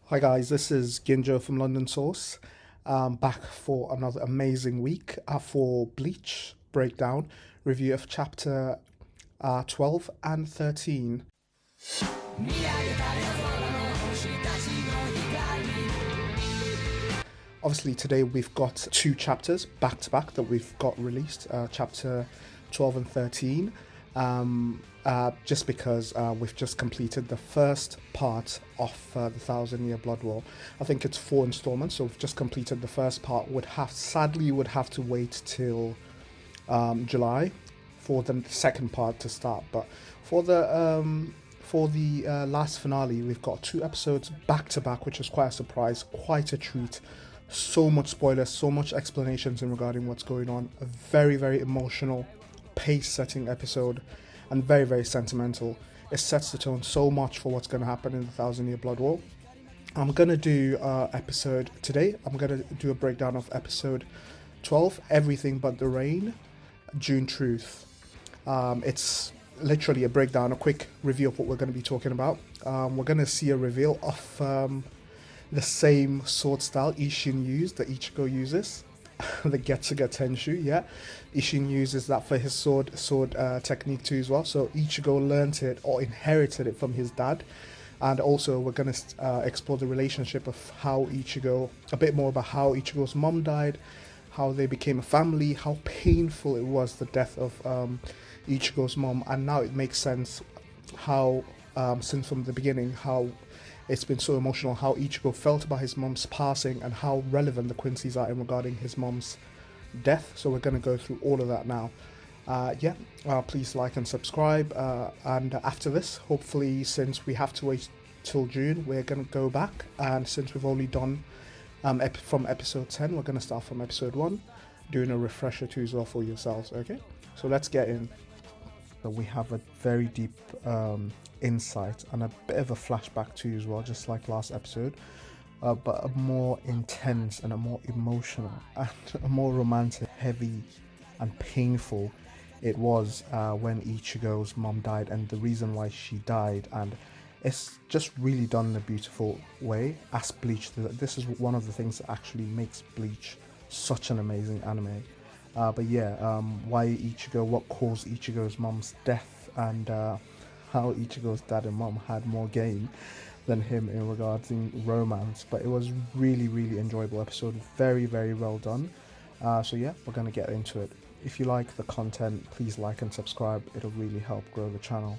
Hi guys, this is Ginjo from London Source. Back for another amazing week for Bleach breakdown review of chapter 12 and 13. Obviously, today we've got two chapters back to back that we've got released, chapter 12 and 13. Just because we've just completed the first part of the Thousand Year Blood War. I think it's 4 installments, so we've just completed the first part. Sadly would have to wait till July for the second part to start. But for the last finale, we've got 2 episodes back to back, which is quite a surprise, quite a treat. So much spoilers, so much explanations in regarding what's going on. A very, very emotional, pace-setting episode, and very, very sentimental. It sets the tone so much for what's going to happen in the Thousand Year Blood War. I'm going to do episode today. I'm going to do a breakdown of episode 12, Everything But the Rain, June Truth. It's literally a breakdown, a quick review of what we're going to be talking about. We're going to see a reveal of the same sword style Ishin used, that Ichigo uses. The Getsuga Tenshu, yeah. Ishin uses that for his sword technique too as well. So Ichigo learnt it or inherited it from his dad. And also we're going to explore the relationship of how Ichigo, a bit more about how Ichigo's mom died, how they became a family, how painful it was, the death of Ichigo's mom. And now it makes sense how, since from the beginning, how it's been so emotional, how Ichigo felt about his mom's passing and how relevant the Quincy's are in regarding his mom's death. So we're going to go through all of that now. Please like and subscribe. And after this, hopefully, since we have to wait till June, we're going to go back. And since we've only done from episode 10, we're going to start from episode 1, doing a refresher too as well for yourselves, okay? So let's get in. So we have a very deep insight and a bit of a flashback too as well, just like last episode, but a more intense and a more emotional and a more romantic, heavy and painful it was when Ichigo's mom died and the reason why she died. And it's just really done in a beautiful way. As Bleach, this is one of the things that actually makes Bleach such an amazing anime. Why Ichigo, what caused Ichigo's mom's death, and how Ichigo's dad and mom had more game than him in regarding romance. But it was really, really enjoyable episode. Very, very well done. We're going to get into it. If you like the content, please like and subscribe. It'll really help grow the channel.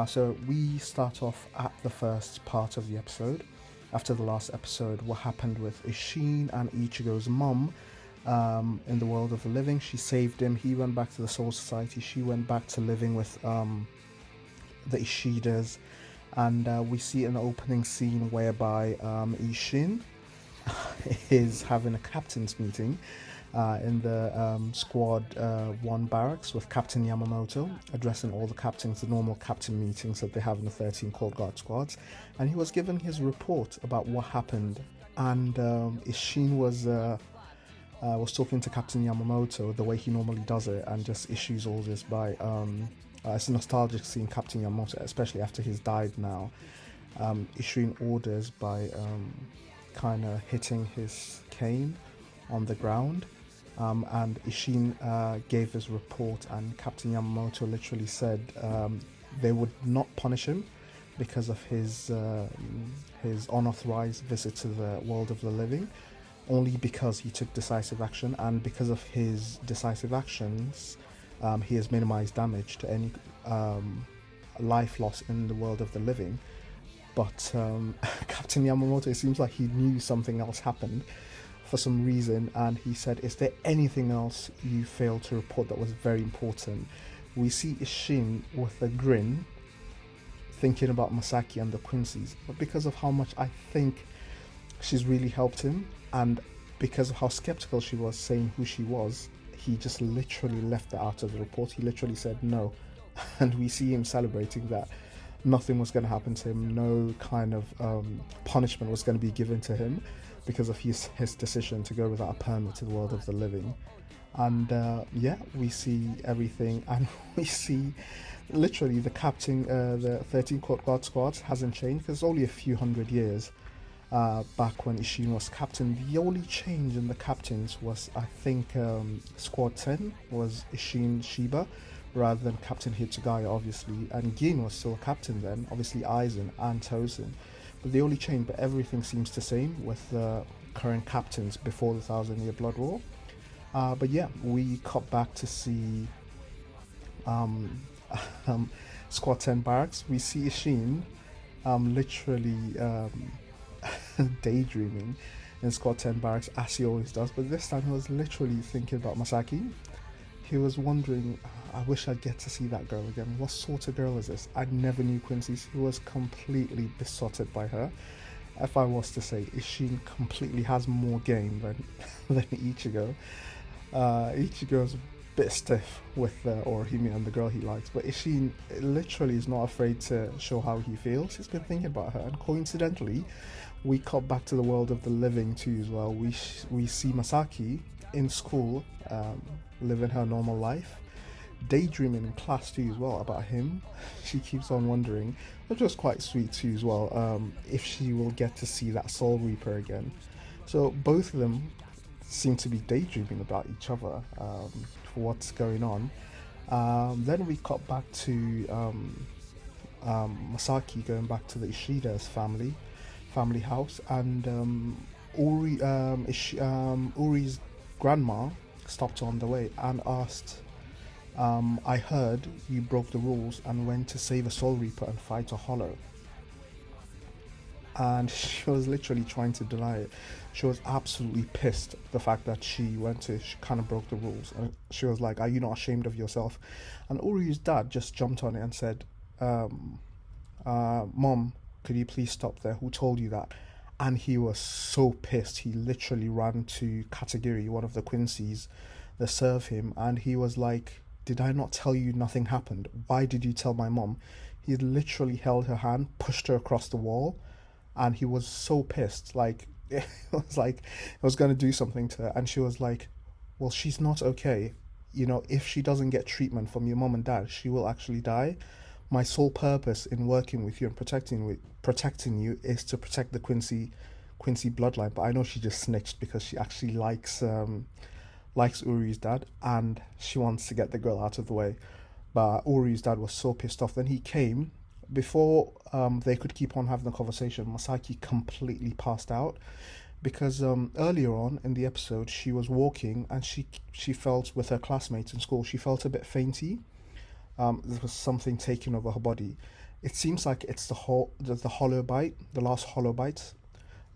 So we start off at the first part of the episode. After the last episode, what happened with Ishin and Ichigo's mom in the world of the living. She saved him. He went back to the Soul Society. She went back to living with the Ishidas, and we see an opening scene whereby Ishin is having a captain's meeting in the squad 1 barracks with Captain Yamamoto, addressing all the captains, the normal captain meetings that they have in the 13 Cold Guard squads. And he was giving his report about what happened, and Ishin was talking to Captain Yamamoto the way he normally does it, and just issues all this by it's a nostalgic scene. Captain Yamamoto, especially after he's died now, issuing orders by kind of hitting his cane on the ground, and Ishin gave his report, and Captain Yamamoto literally said they would not punish him because of his unauthorized visit to the world of the living, only because he took decisive action, and because of his decisive actions he has minimized damage to any life loss in the world of the living. But Captain Yamamoto, it seems like he knew something else happened for some reason, and he said, is there anything else you failed to report that was very important? We see Ishin with a grin thinking about Masaki and the Quincy's, but because of how much I think she's really helped him, and because of how skeptical she was saying who she was, he just literally left that out of the report. He literally said no. And we see him celebrating that nothing was going to happen to him, no kind of punishment was going to be given to him because of his decision to go without a permit to the world of the living. And we see everything, and we see literally the captain, the 13 Court Guard squads hasn't changed because it's only a few hundred years. back when Ishin was captain. The only change in the captains was, I think, Squad 10 was Ishin Shiba rather than Captain Hitsugaya, obviously. And Gin was still captain then, obviously Aizen and Tosin. But the only change, but everything seems the same with the current captains before the Thousand Year Blood War. But yeah, we cut back to see um, Squad 10 barracks. We see Ishin literally daydreaming in Squad 10 barracks as he always does, but this time he was literally thinking about Masaki. He was wondering, I wish I'd get to see that girl again. What sort of girl is this? I never knew Quincy. He was completely besotted by her. If I was to say, Ishin completely has more game than Ichigo. Ichigo's a bit stiff with Orihime and the girl he likes, but Ishin literally is not afraid to show how he feels. He's been thinking about her, and coincidentally, we cut back to the world of the living too as well. We see Masaki in school, living her normal life, daydreaming in class too as well about him. She keeps on wondering, which was quite sweet too as well, if she will get to see that Soul Reaper again. So both of them seem to be daydreaming about each other for what's going on. Then we cut back to Masaki going back to the Ishida's family house, and Uri's grandma stopped on the way and asked, I heard you broke the rules and went to save a Soul Reaper and fight a Hollow. And she was literally trying to deny it. She was absolutely pissed the fact that she kind of broke the rules, and she was like, are you not ashamed of yourself? And Uri's dad just jumped on it and said, Mom, could you please stop there? Who told you that? And he was so pissed. He literally ran to Katagiri, one of the Quincy's that serve him, and he was like, did I not tell you nothing happened? Why did you tell my mom? He literally held her hand, pushed her across the wall, and he was so pissed. Like, it was going to do something to her, and she was like, well, she's not okay. You know, if she doesn't get treatment from your mom and dad, she will actually die. My sole purpose in working with you and protecting you is to protect the Quincy bloodline. But I know she just snitched because she actually likes Uri's dad, and she wants to get the girl out of the way. But Uri's dad was so pissed off. Then he came. Before they could keep on having the conversation, Masaki completely passed out because earlier on in the episode she was walking and she felt, with her classmates in school, she felt a bit fainty. There was something taking over her body. It seems like it's the hollow bite, the last hollow bite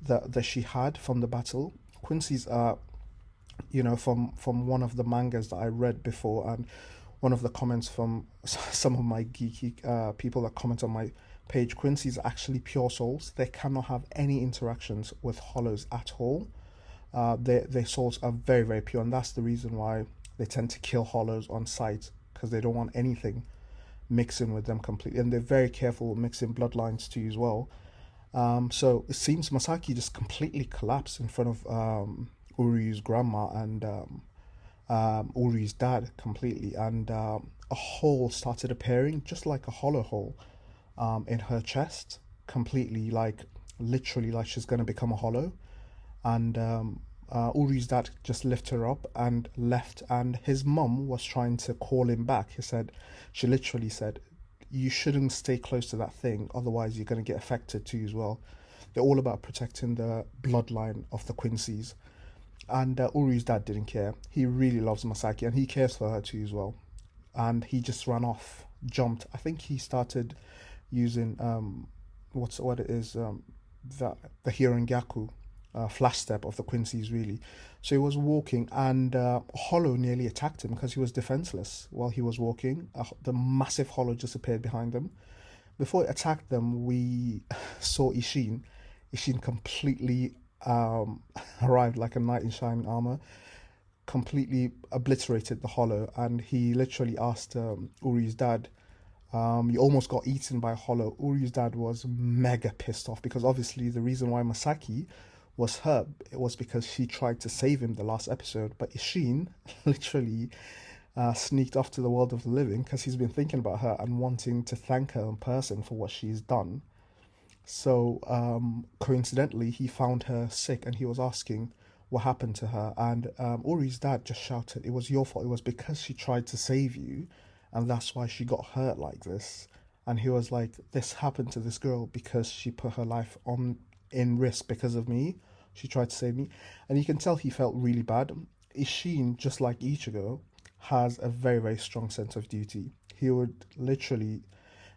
that she had from the battle. Quincy's from one of the mangas that I read before, and one of the comments from some of my geeky people that comment on my page, Quincy's actually pure souls. They cannot have any interactions with hollows at all. Their souls are very, very pure, and that's the reason why they tend to kill hollows on sight, because they don't want anything mixing with them completely, and they're very careful mixing bloodlines too as well. So it seems Masaki just completely collapsed in front of Uri's grandma and Uri's dad completely, and a hole started appearing, just like a hollow hole, in her chest, completely, literally like she's going to become a hollow. And Uri's dad just lifted her up and left, and his mum was trying to call him back. She literally said, you shouldn't stay close to that thing, otherwise you're going to get affected too as well. They're all about protecting the bloodline of the Quincy's. And Uri's dad didn't care. He really loves Masaki, and he cares for her too as well. And he just ran off, jumped. I think he started using the Hirangaku flash step of the Quincy's, really. So he was walking, and Hollow nearly attacked him because he was defenseless while he was walking. The massive Hollow just appeared behind them. Before it attacked them, we saw Ishin completely arrived like a knight in shining armor, completely obliterated the Hollow, and he literally asked Uri's dad, you almost got eaten by a Hollow. Uri's dad was mega pissed off, because obviously the reason why Masaki was hurt, it was because she tried to save him the last episode, but Ishin literally sneaked off to the world of the living because he's been thinking about her and wanting to thank her in person for what she's done. So coincidentally, he found her sick and he was asking what happened to her. And Uri's dad just shouted, "It was your fault. It was because she tried to save you, and that's why she got hurt like this." And he was like, "This happened to this girl because she put her life on in risk because of me. She tried to save me." And you can tell he felt really bad. Ishin, just like Ichigo, has a very, very strong sense of duty. He would literally,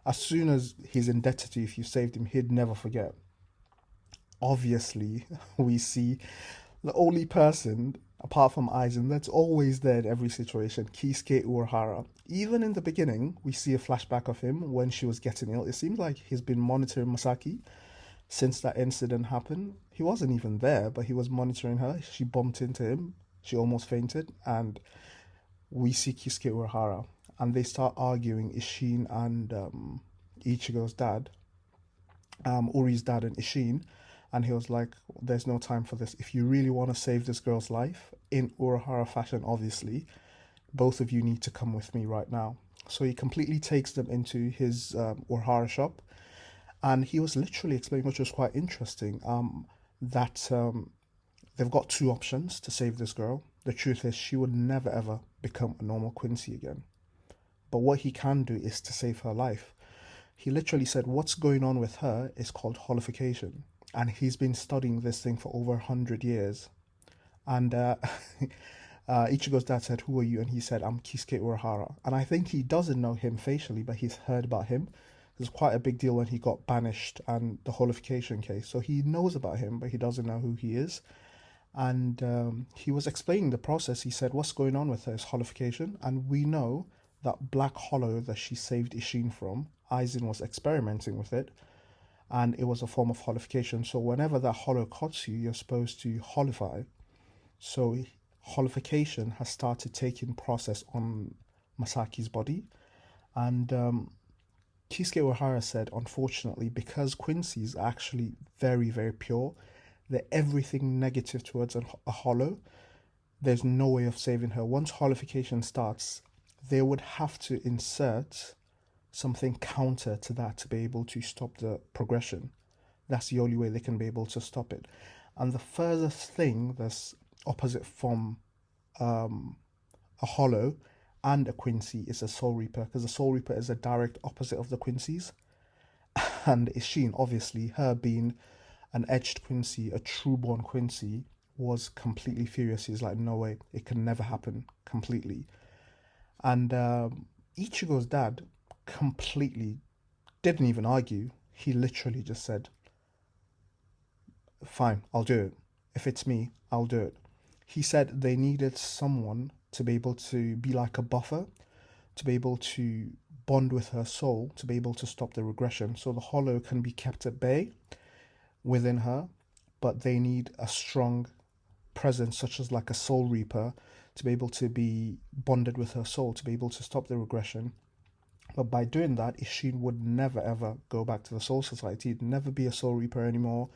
as soon as he's indebted to you, if you saved him, he'd never forget. Obviously, we see the only person, apart from Aizen, that's always there in every situation, Kisuke Urahara. Even in the beginning, we see a flashback of him when she was getting ill. It seems like he's been monitoring Masaki since that incident happened. He wasn't even there, but he was monitoring her. She bumped into him. She almost fainted, and we see Kisuke Urahara, and they start arguing. Ishin and Ichigo's dad, Uri's dad, and Ishin, and he was like, "There's no time for this. If you really want to save this girl's life, in Urahara fashion, obviously, both of you need to come with me right now." So he completely takes them into his Urahara shop, and he was literally explaining, which was quite interesting, that they've got two options to save this girl. The truth is, she would never ever become a normal Quincy again. But what he can do is to save her life. He literally said what's going on with her is called holification. And he's been studying this thing for over 100 years. And Ichigo's dad said, "Who are you?" And he said, "I'm Kisuke Urahara." And I think he doesn't know him facially, but he's heard about him. It was quite a big deal when he got banished and the holification case. So he knows about him, but he doesn't know who he is. And he was explaining the process. He said, what's going on with her is holification. And we know that black hollow that she saved Ishin from, Aizen was experimenting with it. And it was a form of holification. So whenever that hollow cuts you, you're supposed to holify. So holification has started taking process on Masaki's body. And Kisuke Urahara said, unfortunately, because Quincy's are actually very, very pure, they're everything negative towards a hollow, there's no way of saving her. Once holification starts, they would have to insert something counter to that to be able to stop the progression. That's the only way they can be able to stop it. And the furthest thing that's opposite from a hollow and a Quincy is a Soul Reaper, because the Soul Reaper is a direct opposite of the Quincy's. And Ishin, obviously, her being an edged Quincy, a true-born Quincy, was completely furious. He's like, no way, it can never happen, completely. And Ichigo's dad completely didn't even argue. He literally just said, fine, I'll do it. If it's me, I'll do it. He said they needed someone to be able to be like a buffer, to be able to bond with her soul, to be able to stop the regression. So the hollow can be kept at bay within her, but they need a strong presence, such as like a Soul Reaper, to be able to be bonded with her soul, to be able to stop the regression. But by doing that, Ishin would never ever go back to the Soul Society. He'd never be a Soul Reaper anymore,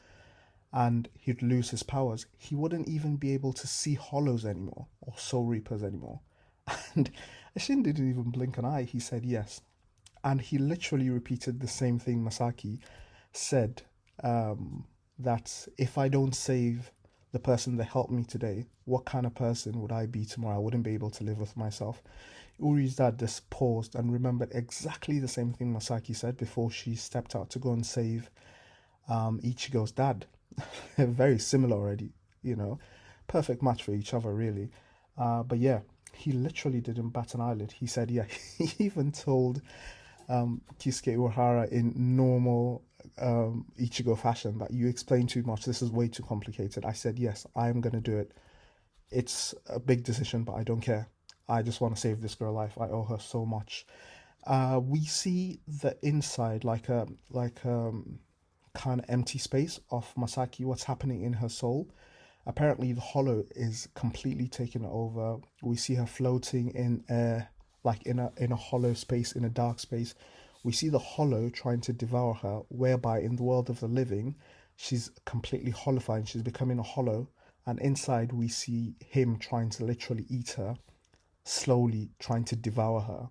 and he'd lose his powers. He wouldn't even be able to see hollows anymore, or Soul Reapers anymore. And Ishin didn't even blink an eye. He said yes. And he literally repeated the same thing Masaki said, that if I don't save the person that helped me today, what kind of person would I be tomorrow? I wouldn't be able to live with myself. Uri's dad just paused and remembered exactly the same thing Masaki said before she stepped out to go and save Ichigo's dad. Very similar already, you know. Perfect match for each other, really. But yeah, he literally didn't bat an eyelid. He said, yeah, he even told Kisuke Urahara in normal Ichigo fashion that you explain too much. This is way too complicated. I said, yes, I am going to do it. It's a big decision, but I don't care. I just want to save this girl life. I owe her so much. We see the inside, like a kind of empty space of Masaki, what's happening in her soul. Apparently the hollow is completely taken over. We see her floating in air, like in a hollow space, in a dark space. We see the hollow trying to devour her, whereby in the world of the living, she's completely hollowified. She's becoming a hollow, and inside we see him trying to literally eat her, slowly trying to devour her.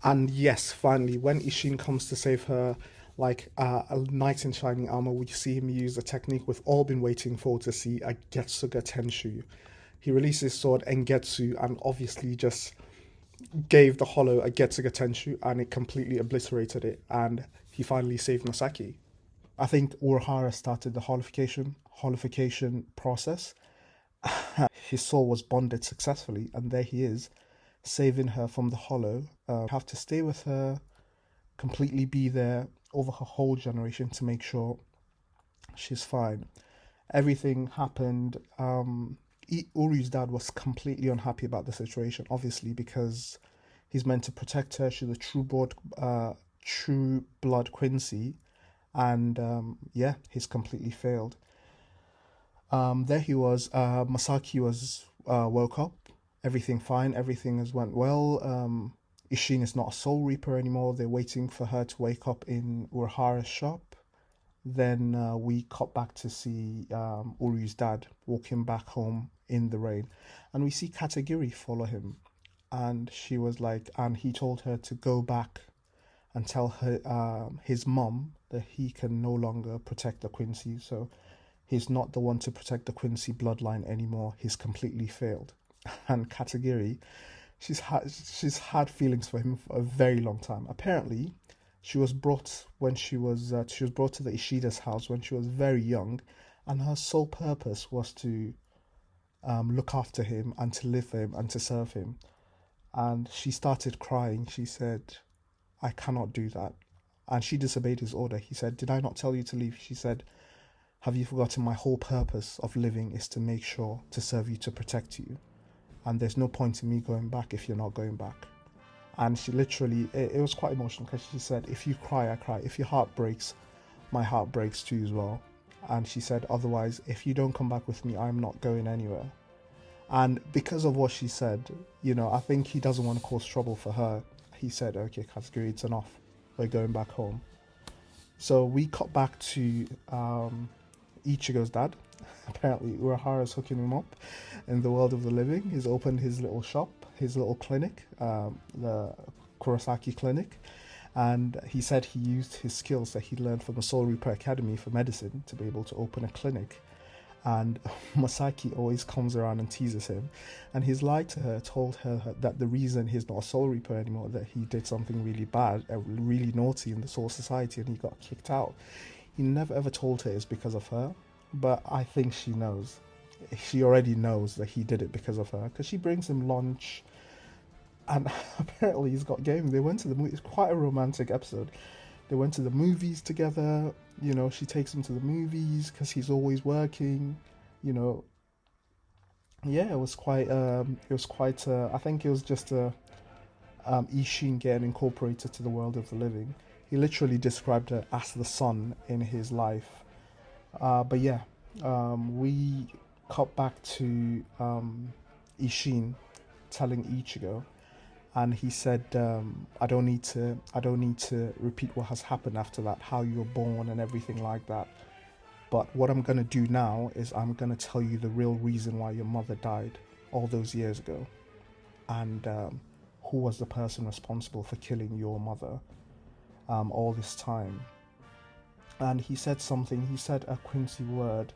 And yes, finally, when Ishin comes to save her, Like a knight in shining armor, we see him use a technique we've all been waiting for to see, a Getsuga Tenshu. He released his sword Engetsu and obviously just gave the hollow a Getsuga Tenshu, and it completely obliterated it, and he finally saved Masaki. I think Urahara started the holification process. His soul was bonded successfully, and there he is, saving her from the hollow. Have to stay with her, completely be there over her whole generation to make sure she's fine. Everything happened. Uru's dad was completely unhappy about the situation, obviously, because he's meant to protect her. She's a true blood Quincy, and yeah, he's completely failed. There he was. Masaki was woke up. Everything fine. Everything has went well. Ishin is not a Soul Reaper anymore. They're waiting for her to wake up in Urahara's shop. Then we cut back to see Uru's dad walking back home in the rain, and we see Katagiri follow him. And she was like, and he told her to go back and tell her his mum that he can no longer protect the Quincy. So he's not the one to protect the Quincy bloodline anymore. He's completely failed. And Katagiri, she's had feelings for him for a very long time. Apparently, she was brought to the Ishida's house when she was very young, and her sole purpose was to look after him and to live for him and to serve him. And she started crying. She said, "I cannot do that." And she disobeyed his order. He said, "Did I not tell you to leave?" She said, "Have you forgotten my whole purpose of living is to make sure to serve you, to protect you? And there's no point in me going back if you're not going back." And she literally, it was quite emotional because she said, "If you cry, I cry. If your heart breaks, my heart breaks too as well." And she said, "Otherwise, if you don't come back with me, I'm not going anywhere." And because of what she said, I think he doesn't want to cause trouble for her. He said, "Okay, Katagiri, it's enough. We're going back home." So we cut back to Ichigo's dad. Apparently, Urahara's hooking him up in the world of the living. He's opened his little shop, his little clinic, the Kurosaki Clinic. And he said he used his skills that he learned from the Soul Reaper Academy for medicine to be able to open a clinic. And Masaki always comes around and teases him. And he's lied to her, told her that the reason he's not a Soul Reaper anymore, that he did something really bad, really naughty in the Soul Society, and he got kicked out. He never ever told her it's because of her, but I think she knows. She already knows that he did it because of her, because she brings him lunch, and apparently he's got game. They went to the movie. It's quite a romantic episode. They went to the movies together. She takes him to the movies because he's always working. Yeah, it was quite. I think it was just Ishin getting incorporated to the world of the living. He literally described her as the sun in his life. But yeah, we cut back to Ishin telling Ichigo, and he said, I don't need to repeat what has happened after that, how you were born and everything like that. But what I'm going to do now is I'm going to tell you the real reason why your mother died all those years ago, and who was the person responsible for killing your mother all this time. And he said something. He said a Quincy word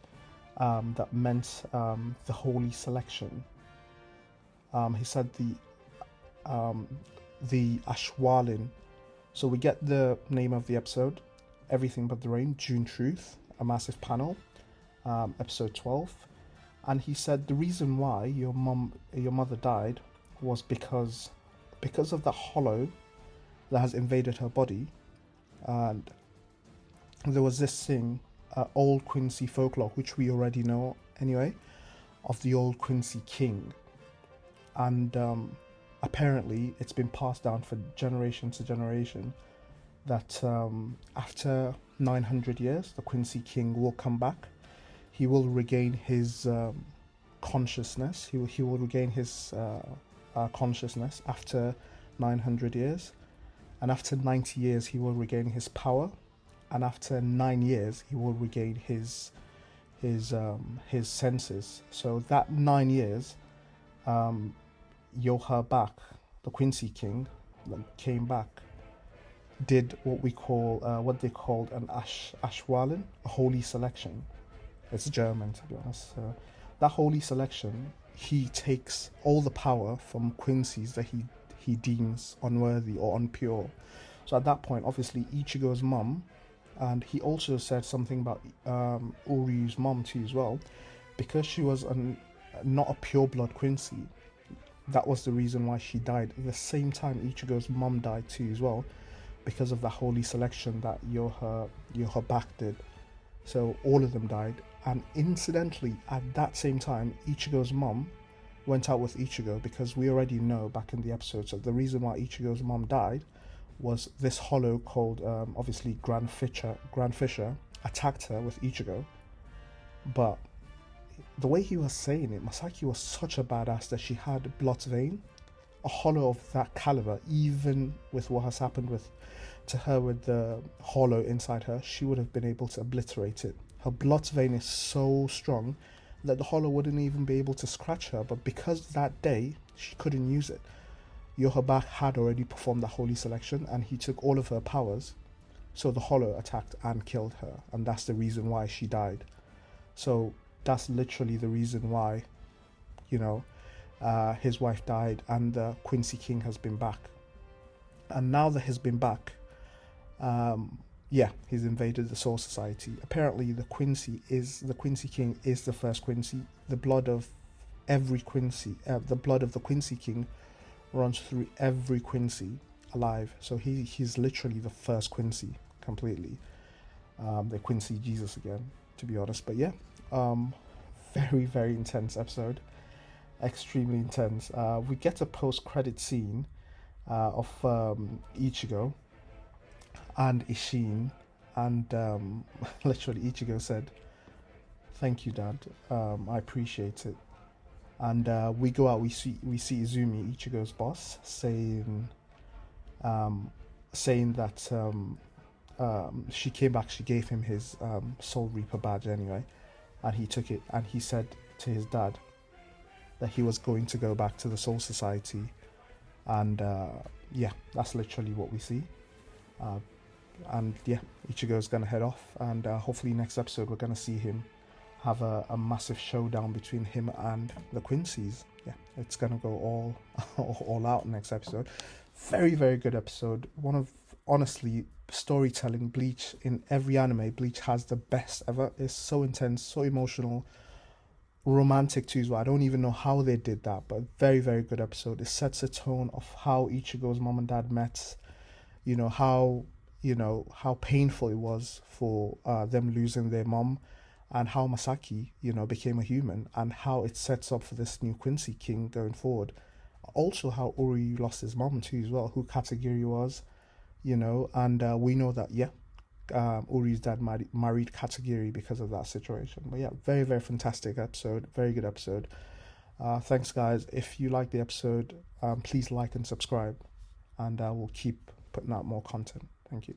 that meant the holy selection. He said the Ashwalin. So we get the name of the episode, Everything But the Rain, June Truth, a massive panel, episode 12. And he said the reason why your mother died was because of the hollow that has invaded her body. And there was this thing, old Quincy folklore, which we already know anyway, of the old Quincy king. And apparently it's been passed down for generation to generation that after 900 years, the Quincy king will come back. He will regain his consciousness. He will regain his consciousness after 900 years. And after 90 years, he will regain his power. And after 9 years, he will regain his senses. So that 9 years, Yoha back, the Quincy king, came back did what they called an Ashwalen, a holy selection. It's German, to be honest. That holy selection, he takes all the power from Quincy's that he deems unworthy or unpure. So at that point, obviously, Ichigo's mum, and he also said something about Uryu's mum too as well, because she was not a pure blood Quincy. That was the reason why she died. At the same time, Ichigo's mum died too as well, because of the holy selection that Yoha did. So all of them died. And incidentally, at that same time, Ichigo's mum went out with Ichigo, because we already know back in the episode. So the reason why Ichigo's mum died was this hollow called obviously Grand Fisher attacked her with Ichigo. But the way he was saying it, Masaki was such a badass that she had Blot's vein, a hollow of that caliber. Even with what has happened to her with the hollow inside her, she would have been able to obliterate it. Her Blot's vein is so strong that the hollow wouldn't even be able to scratch her. But because that day she couldn't use it, Yohabak had already performed the holy selection, and he took all of her powers. So the hollow attacked and killed her, and that's the reason why she died. So that's literally the reason why, his wife died, and the Quincy King has been back. And now that he's been back, he's invaded the Soul Society. Apparently, the Quincy King is the first Quincy. The blood of every Quincy, the blood of the Quincy King, runs through every Quincy alive. So he's literally the first Quincy completely. The Quincy Jesus again, to be honest. But yeah, very, very intense episode. Extremely intense. We get a post-credit scene of Ichigo and Ishin, and literally Ichigo said, "Thank you, Dad. I appreciate it." And we go out. We see Izumi, Ichigo's boss, saying that she came back. She gave him his Soul Reaper badge anyway, and he took it. And he said to his dad that he was going to go back to the Soul Society. And that's literally what we see. Ichigo's gonna head off, and hopefully next episode we're gonna see him have a massive showdown between him and the Quincy's. Yeah, it's gonna go all out next episode. Very, very good episode. One of, honestly, storytelling, Bleach, in every anime, Bleach has the best ever. It's so intense, so emotional, romantic too as well. I don't even know how they did that, but very, very good episode. It sets a tone of how Ichigo's mom and dad met, how painful it was for them losing their mom, and how Masaki, became a human, and how it sets up for this new Quincy King going forward. Also how Uri lost his mom too as well, who Katagiri was, and we know that, Uri's dad married Katagiri because of that situation. But yeah, very, very fantastic episode, very good episode. Thanks guys. If you like the episode, please like and subscribe, and we'll keep putting out more content. Thank you.